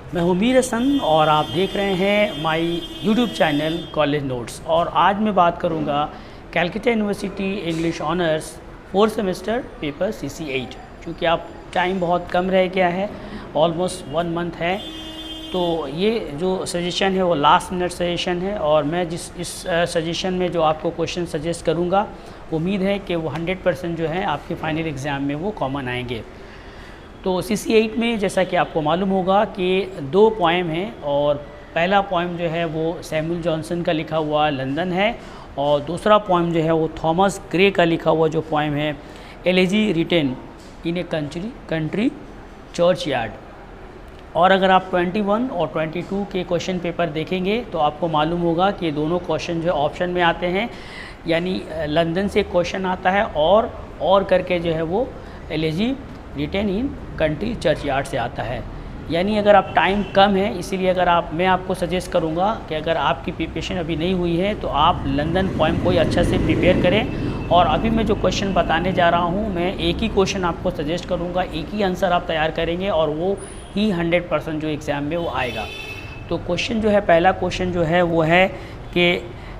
मैं हूँ मीर हसन और आप देख रहे हैं my YouTube channel college notes. और आज मैं बात करूँगा Calcutta university English honours 4th semester paper CC8। क्योंकि आप टाइम बहुत कम रह गया है, ऑलमोस्ट 1 मंथ है, तो ये जो सजेशन है वो लास्ट मिनट सजेशन है। और मैं इस सजेशन में जो आपको क्वेश्चन सजेस्ट करूँगा, उम्मीद है कि वो 100% जो है आपके फाइनल एग्ज़ाम में वो कॉमन आएंगे। तो CC8 में जैसा कि आपको मालूम होगा कि 2 पोएम हैं, और पहला पोएम जो है वो सैमुअल जॉनसन का लिखा हुआ लंदन है, और दूसरा पोएम जो है वो थॉमस ग्रे का लिखा हुआ जो पोएम है elegy written in a country churchyard. और अगर आप 21 और 22 के क्वेश्चन पेपर देखेंगे तो आपको मालूम होगा कि ये दोनों क्वेश्चन जो ऑप्शन में आते हैं, यानी लंदन से क्वेश्चन आता है और करके जो है वो elegy written in country churchyard से आता है। यानी अगर आप टाइम कम है, इसीलिए मैं आपको सजेस्ट करूंगा कि अगर आपकी प्रिपरेशन अभी नहीं हुई है तो आप लंदन पोएम को ही अच्छा से प्रिपेयर करें। और अभी मैं जो क्वेश्चन बताने जा रहा हूं, मैं एक ही क्वेश्चन आपको सजेस्ट करूंगा, एक ही आंसर आप तैयार करेंगे और वो ही 100% जो एग्ज़ाम में वो आएगा। तो क्वेश्चन जो है, पहला क्वेश्चन जो है वो है कि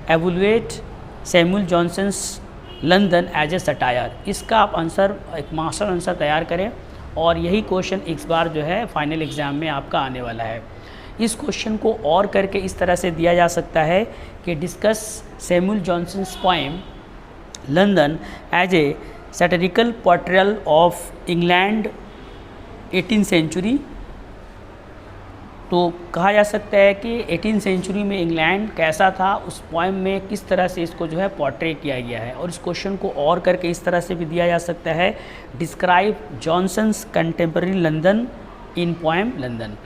evaluate Samuel Johnson's London as a satire. इसका आप आंसर, एक मास्टर आंसर तैयार करें, और यही क्वेश्चन इस बार जो है फाइनल एग्ज़ाम में आपका आने वाला है। इस क्वेश्चन को और करके इस तरह से दिया जा सकता है कि discuss Samuel Johnson's poem London as a satirical portrayal of England 18th century. तो कहा जा सकता है कि 18th सेंचुरी में इंग्लैंड कैसा था, उस पोएम में किस तरह से इसको जो है पोर्ट्रे किया गया है। और इस क्वेश्चन को और करके इस तरह से भी दिया जा सकता है, describe Johnson's contemporary London in poem London.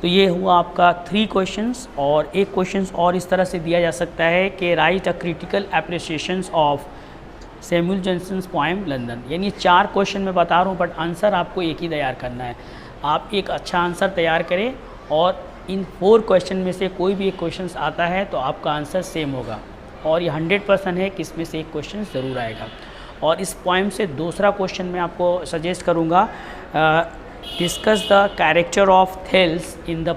तो ये हुआ आपका 3 क्वेश्चंस। और एक क्वेश्चन और इस तरह से दिया जा सकता है कि write a critical appreciations of Samuel Johnson's poem London. यानी 4 क्वेश्चन मैं बता रहा हूँ, बट आंसर आपको एक ही तैयार करना है। आप एक अच्छा आंसर तैयार करें, और इन 4 क्वेश्चन में से कोई भी एक क्वेश्चन आता है तो आपका आंसर सेम होगा, और ये 100% है कि इसमें से एक क्वेश्चन ज़रूर आएगा। और इस पोएम से दूसरा क्वेश्चन मैं आपको सजेस्ट करूँगा, discuss the character of Thales in the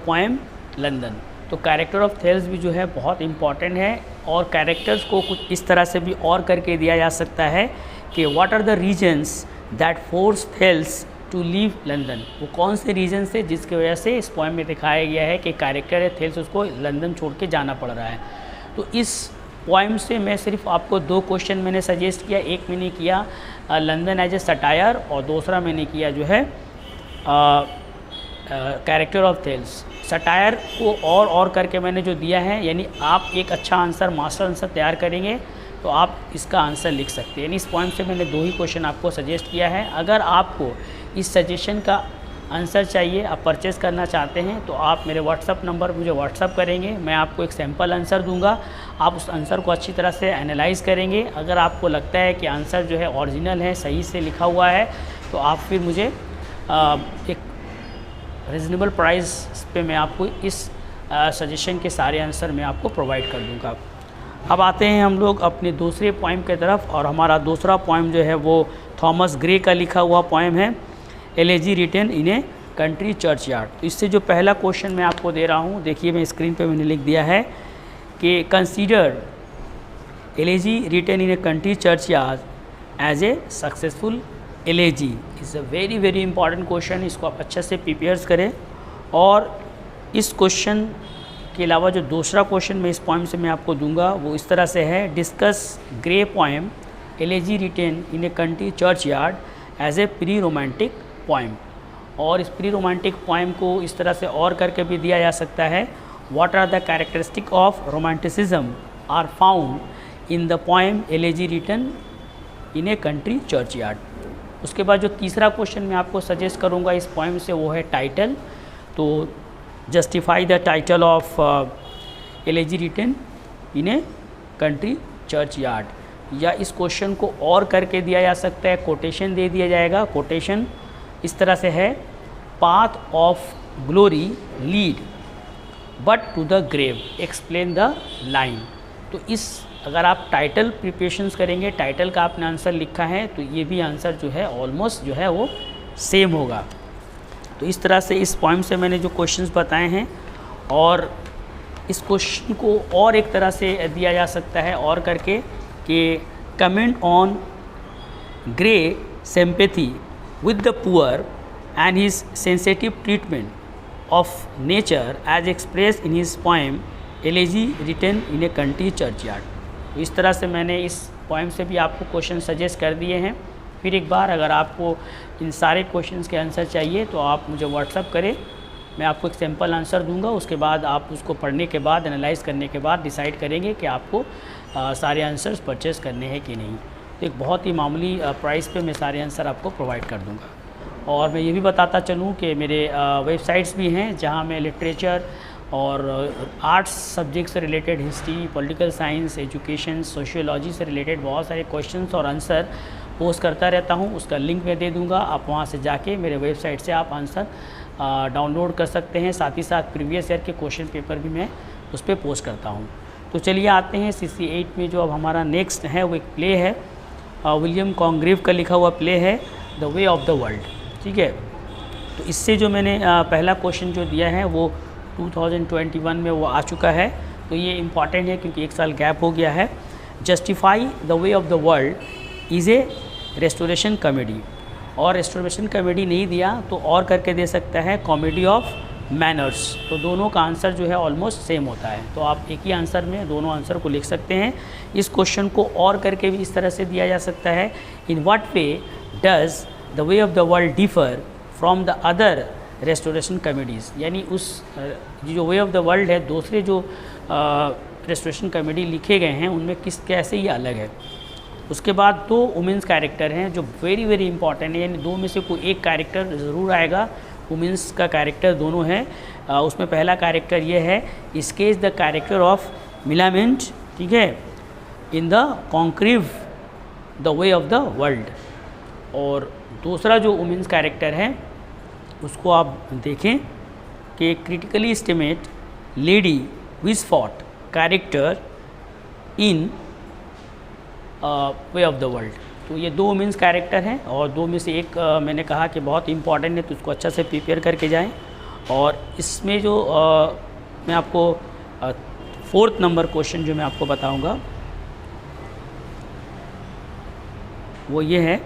poem London. तो कैरेक्टर ऑफ थेल्स भी जो है बहुत इम्पॉर्टेंट है, और कैरेक्टर्स को कुछ इस तरह से भी और करके दिया जा सकता है कि what are the reasons that force Thales to leave London. वो कौन से रीजन से जिसकी वजह से इस पोएम में दिखाया गया है कि कैरेक्टर है थेल्स, उसको लंदन छोड़ के जाना पड़ रहा है। तो इस पोएम से मैं सिर्फ आपको 2 क्वेश्चन मैंने सजेस्ट किया। एक मैंने किया लंदन एज ए सटायर, और दूसरा मैंने किया जो है कैरेक्टर ऑफ थेल्स। सटायर को और करके मैंने जो दिया है, यानी आप एक अच्छा आंसर, मास्टर आंसर तैयार करेंगे तो आप इसका आंसर लिख सकते हैं। यानी इस पॉइंट से मैंने 2 ही क्वेश्चन आपको सजेस्ट किया है। अगर आपको इस सजेशन का आंसर चाहिए, आप परचेज़ करना चाहते हैं, तो आप मेरे व्हाट्सअप नंबर मुझे व्हाट्सअप करेंगे, मैं आपको एक सैम्पल आंसर दूंगा। आप उस आंसर को अच्छी तरह से एनालाइज करेंगे। अगर आपको लगता है कि आंसर जो है ओरिजिनल है, सही से लिखा हुआ है, तो आप फिर मुझे एक रीज़नेबल प्राइस पे मैं आपको इस सजेशन के सारे आंसर मैं आपको प्रोवाइड कर दूँगा। अब आते हैं हम लोग अपने दूसरे पोएम की तरफ, और हमारा दूसरा पोएम जो है वो थॉमस ग्रे का लिखा हुआ पोएम है elegy written in a country churchyard. तो इससे जो पहला क्वेश्चन मैं आपको दे रहा हूँ, देखिए मैं स्क्रीन पे मैंने लिख दिया है कि consider elegy written in a country churchyard as a successful elegy. Is a very very important question, इसको आप अच्छे से प्रिपेयर करें। और इस क्वेश्चन के अलावा जो दूसरा क्वेश्चन मैं इस पोएम से मैं आपको दूंगा वो इस तरह से है, discuss Gray poem elegy written in a country churchyard as a pre romantic poem. और इस प्री रोमांटिक पोएम को इस तरह से और करके भी दिया जा सकता है, what are the characteristic of romanticism are found in the poem elegy written in a country churchyard. उसके बाद जो तीसरा क्वेश्चन मैं आपको सजेस्ट करूँगा इस पोएम से वो है टाइटल। तो justify the title of elegy written in a country churchyard. या इस क्वेश्चन को और करके दिया जा सकता है, कोटेशन दे दिया जाएगा। कोटेशन इस तरह से है, path of glory lead but to the grave, explain the line. तो इस अगर आप टाइटल प्रिपरेशंस करेंगे, टाइटल का आपने आंसर लिखा है, तो ये भी आंसर जो है ऑलमोस्ट जो है वो सेम होगा। तो इस तरह से इस पोइम से मैंने जो क्वेश्चंस बताए हैं, और इस क्वेश्चन को और एक तरह से दिया जा सकता है और करके कि comment on Gray sympathy with the poor and his sensitive treatment of nature as express in his poem elegy written in a country churchyard. तो इस तरह से मैंने इस पोएम से भी आपको क्वेश्चन सजेस्ट कर दिए हैं। फिर एक बार अगर आपको इन सारे क्वेश्चंस के आंसर चाहिए तो आप मुझे व्हाट्सअप करें, मैं आपको एक सिंपल आंसर दूंगा। उसके बाद आप उसको पढ़ने के बाद, एनालाइज करने के बाद डिसाइड करेंगे कि आपको सारे आंसर्स परचेज़ करने हैं कि नहीं। तो एक बहुत ही मामूली प्राइस पे मैं सारे आंसर आपको प्रोवाइड कर दूंगा। और मैं ये भी बताता चलूँ कि मेरे वेबसाइट्स भी हैं जहाँ मैं लिटरेचर और आर्ट्स सब्जेक्ट से related, history, political science, education, sociology से रिलेटेड बहुत सारे क्वेश्चंस और आंसर पोस्ट करता रहता हूँ। उसका लिंक मैं दे दूँगा, आप वहाँ से जाके मेरे वेबसाइट से आप आंसर डाउनलोड कर सकते हैं। साथ ही साथ प्रीवियस ईयर के क्वेश्चन पेपर भी मैं उस पर पोस्ट करता हूँ। तो चलिए आते हैं CC8 में जो अब हमारा नेक्स्ट है वो एक प्ले है, विलियम कॉन्ग्रेव का लिखा हुआ प्ले है the way of the world. ठीक है, तो इससे जो मैंने पहला क्वेश्चन जो दिया है वो 2021 में वो आ चुका है, तो ये इम्पॉर्टेंट है क्योंकि एक साल गैप हो गया है। Justify the way of the world is a restoration comedy, और रेस्टोरेशन कॉमेडी नहीं दिया तो और करके दे सकता है कॉमेडी ऑफ मैनर्स। तो दोनों का आंसर जो है ऑलमोस्ट सेम होता है, तो आप एक ही आंसर में दोनों आंसर को लिख सकते हैं। इस क्वेश्चन को और करके भी इस तरह से दिया जा सकता है, in what way does the way of the world differ from the other restoration comedies, यानी उस जो वे ऑफ द वर्ल्ड है दूसरे जो रेस्टोरेशन कॉमेडी लिखे गए हैं उनमें कैसे ये अलग है। उसके बाद दो वुमेंस कैरेक्टर हैं जो वेरी वेरी इंपॉर्टेंट है, यानी दो में से कोई एक कैरेक्टर ज़रूर आएगा। वुमेंस का कैरेक्टर दोनों है, उसमें पहला कैरेक्टर ये है sketch the character of Millamant, ठीक है, in the Congreve the way of the world. और दूसरा जो वुमेंस कैरेक्टर है उसको आप देखें कि critically estimate Lady Wishfort character in way of the world. तो ये दो वुमेंस कैरेक्टर हैं और दो में से एक मैंने कहा कि बहुत इंपॉर्टेंट है, तो उसको अच्छा से प्रिपेयर करके जाएं। और इसमें जो मैं आपको 4th नंबर क्वेश्चन जो मैं आपको बताऊंगा वो ये है,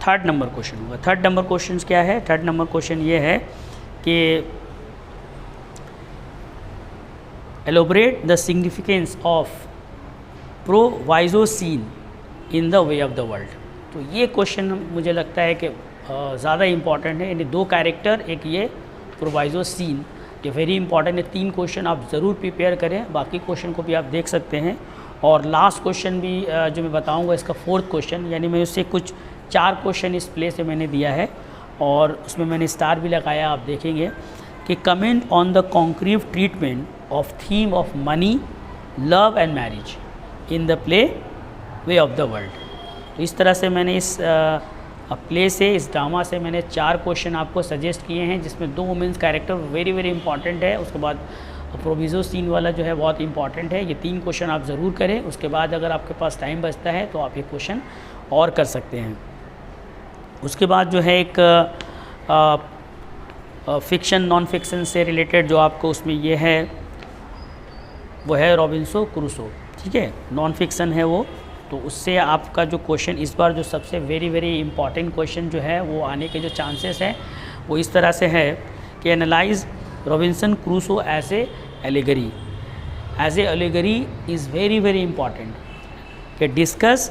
3rd नंबर क्वेश्चन होगा। 3rd नंबर क्वेश्चन क्या है? 3rd नंबर क्वेश्चन ये है कि elaborate the significance of proviso seen in the way of the world. तो ये क्वेश्चन मुझे लगता है कि ज़्यादा इम्पॉर्टेंट है, यानी दो कैरेक्टर, एक ये प्रोवाइजो सीन, ये वेरी इंपॉर्टेंट है। 3 क्वेश्चन आप ज़रूर प्रिपेयर करें, बाकी क्वेश्चन को भी आप देख सकते हैं। और लास्ट क्वेश्चन भी जो मैं बताऊंगा इसका 4th क्वेश्चन, यानी मैं उससे कुछ 4 क्वेश्चन इस प्ले से मैंने दिया है और उसमें मैंने स्टार भी लगाया, आप देखेंगे कि comment on the Congreve treatment of theme of money, love and marriage in the play way of the world. तो इस तरह से मैंने इस प्ले से, इस ड्रामा से मैंने 4 क्वेश्चन आपको सजेस्ट किए हैं, जिसमें 2 women's character very very important है। उसके बाद प्रोविज़ो सीन वाला जो है बहुत इंपॉर्टेंट है। ये 3 क्वेश्चन आप ज़रूर करें। उसके बाद अगर आपके पास टाइम बचता है तो आप ये क्वेश्चन और कर सकते हैं। उसके बाद जो है एक फ़िक्शन नॉन फिक्शन से रिलेटेड जो आपको उसमें ये है वो है रॉबिन्सन क्रूसो, ठीक है, नॉन फिक्शन है वो। तो उससे आपका जो क्वेश्चन इस बार जो सबसे वेरी वेरी इंपॉर्टेंट क्वेश्चन जो है वो आने के जो चांसेस हैं वो इस तरह से है कि analyse Robinson Crusoe as a allegory. As a allegory is very very important, कि discuss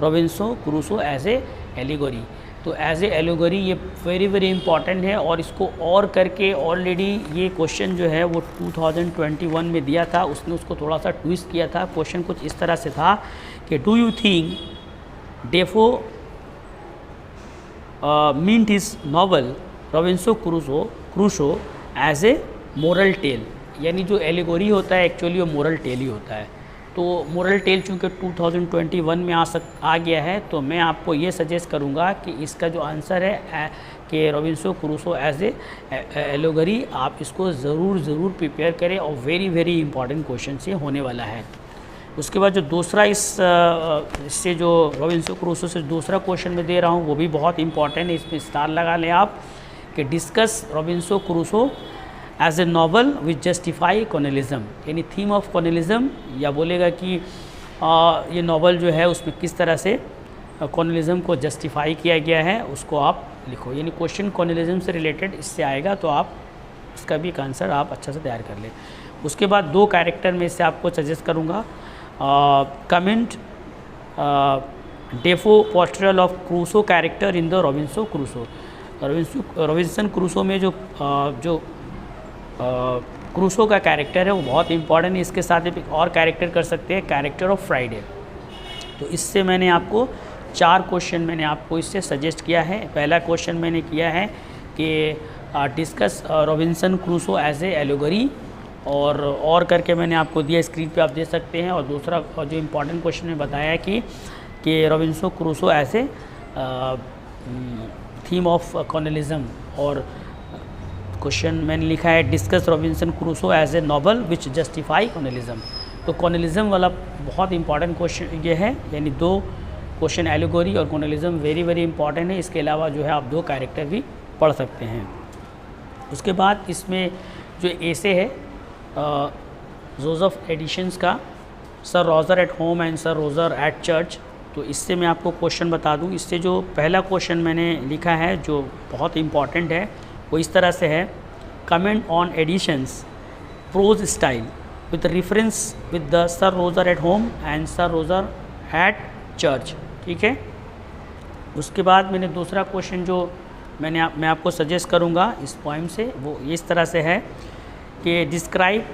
Robinson Crusoe as a allegory. तो एज ए एलिगरी ये वेरी वेरी इंपॉर्टेंट है, और इसको और करके ऑलरेडी ये क्वेश्चन जो है वो 2021 में दिया था, उसने उसको थोड़ा सा ट्विस्ट किया था। क्वेश्चन कुछ इस तरह से था कि do you think Defoe meant his novel Robinson Crusoe as a moral tale, यानी जो एलिगोरी होता है एक्चुअली वो मोरल टेल ही होता है। तो मोरल टेल चूँकि 2021 में आ गया है, तो मैं आपको ये सजेस्ट करूँगा कि इसका जो आंसर है कि Robinson Crusoe as a allegory, आप इसको ज़रूर प्रिपेयर करें, और वेरी वेरी इंपॉर्टेंट क्वेश्चन से होने वाला है। उसके बाद जो दूसरा इससे जो रॉबिन्सन क्रूसो से दूसरा क्वेश्चन मैं दे रहा हूँ वो भी बहुत इंपॉर्टेंट है, इसमें स्टार लगा लें आप, कि discuss Robinson Crusoe as a novel which justify colonialism, यानी थीम ऑफ कॉर्नेलिज्म, या बोलेगा कि ये नॉवल जो है उसमें किस तरह से कॉर्नेलिज्म को जस्टिफाई किया गया है, उसको आप लिखो। यानी क्वेश्चन कॉर्नेलिज्म से रिलेटेड इससे आएगा, तो आप उसका भी एक आंसर आप अच्छा से तैयार कर लें। उसके बाद 2 कैरेक्टर में से आपको सजेस्ट करूँगा, comment Dafoe postural of Crusoe character in the Robinson Crusoe. Robinson Crusoe में जो क्रूसो का कैरेक्टर है वो बहुत इंपॉर्टेंट है। इसके साथ एक और कैरेक्टर कर सकते हैं, कैरेक्टर ऑफ फ्राइडे। तो इससे मैंने आपको 4 क्वेश्चन मैंने आपको इससे सजेस्ट किया है। पहला क्वेश्चन मैंने किया है कि discuss Robinson Crusoe as a allegory, और करके मैंने आपको दिया, स्क्रीन पे आप दे सकते हैं। और दूसरा जो इम्पोर्टेंट क्वेश्चन में बताया है कि Robinson Crusoe as a theme of colonialism, और क्वेश्चन मैंने लिखा है discuss Robinson Crusoe as a novel which justify colonialism. तो कॉर्नेलिज्म वाला बहुत इंपॉर्टेंट क्वेश्चन ये है, यानी 2 क्वेश्चन एलोगोरी और कॉर्नेलिज्म वेरी वेरी इंपॉर्टेंट है। इसके अलावा जो है आप 2 कैरेक्टर भी पढ़ सकते हैं। उसके बाद इसमें जो एसे है जोसेफ एडिशंस का, Sir Roger at home and Sir Roger at church, तो इससे मैं आपको क्वेश्चन बता दूं। इससे जो पहला क्वेश्चन मैंने लिखा है जो बहुत इंपॉर्टेंट है वो इस तरह से है, comment on Addison's prose style with reference with the Sir Roger at home and Sir Roger at church. ठीक है। उसके बाद मैंने दूसरा क्वेश्चन जो मैं आपको सजेस्ट करूँगा इस पोइम से, वो इस तरह से है कि describe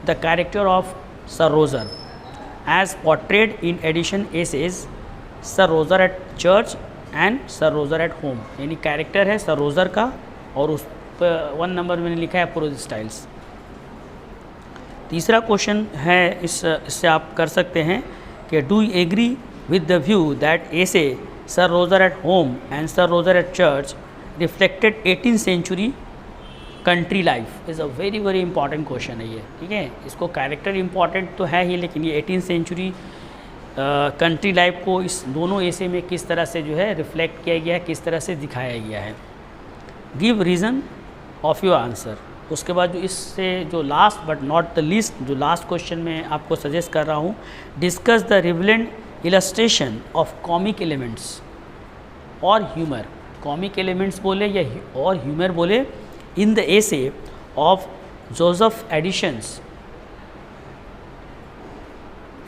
the character of Sir Roger as portrayed in Addison essays Sir Roger at church and Sir Roger at home. यानी कैरेक्टर है सर रोज़र का, और उस पर 1 नंबर मैंने लिखा है प्रोज स्टाइल्स। तीसरा क्वेश्चन है इससे आप कर सकते हैं कि do you agree with the view that essay Sir Roger at home and Sir Roger at church reflected 18th century country life. Is a very very important question है ये। ठीक है। इसको कैरेक्टर इंपॉर्टेंट तो है ही, लेकिन ये 18th सेंचुरी कंट्री लाइफ को इस दोनों एसे में किस तरह से जो है रिफ्लेक्ट किया गया है, किस तरह से दिखाया गया है। Give reason of your answer. उसके बाद जो इससे जो last but not the least जो लास्ट क्वेश्चन में आपको सजेस्ट कर रहा हूँ, discuss the relevant illustration of comic elements और ह्यूमर। कॉमिक एलिमेंट्स बोले या और ह्यूमर बोले in the essay of Joseph Addison's,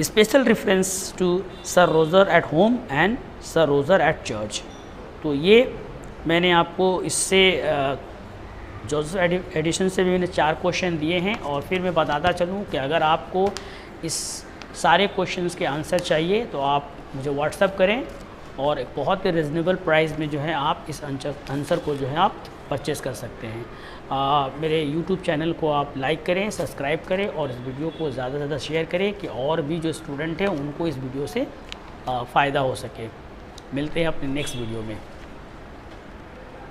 special reference to Sir Roger at home and Sir Roger at church. तो ये मैंने आपको इससे जोसेफ एडिशन से भी मैंने 4 क्वेश्चन दिए हैं। और फिर मैं बताता चलूँ कि अगर आपको इस सारे क्वेश्चंस के आंसर चाहिए तो आप मुझे व्हाट्सअप करें, और एक बहुत ही रिजनेबल प्राइस में जो है आप इस आंसर को जो है आप परचेज़ कर सकते हैं। मेरे यूट्यूब चैनल को आप लाइक करें, सब्सक्राइब करें, और इस वीडियो को ज़्यादा से ज़्यादा शेयर करें कि और भी जो स्टूडेंट हैं उनको इस वीडियो से फ़ायदा हो सके। मिलते हैं अपने नेक्स्ट वीडियो में।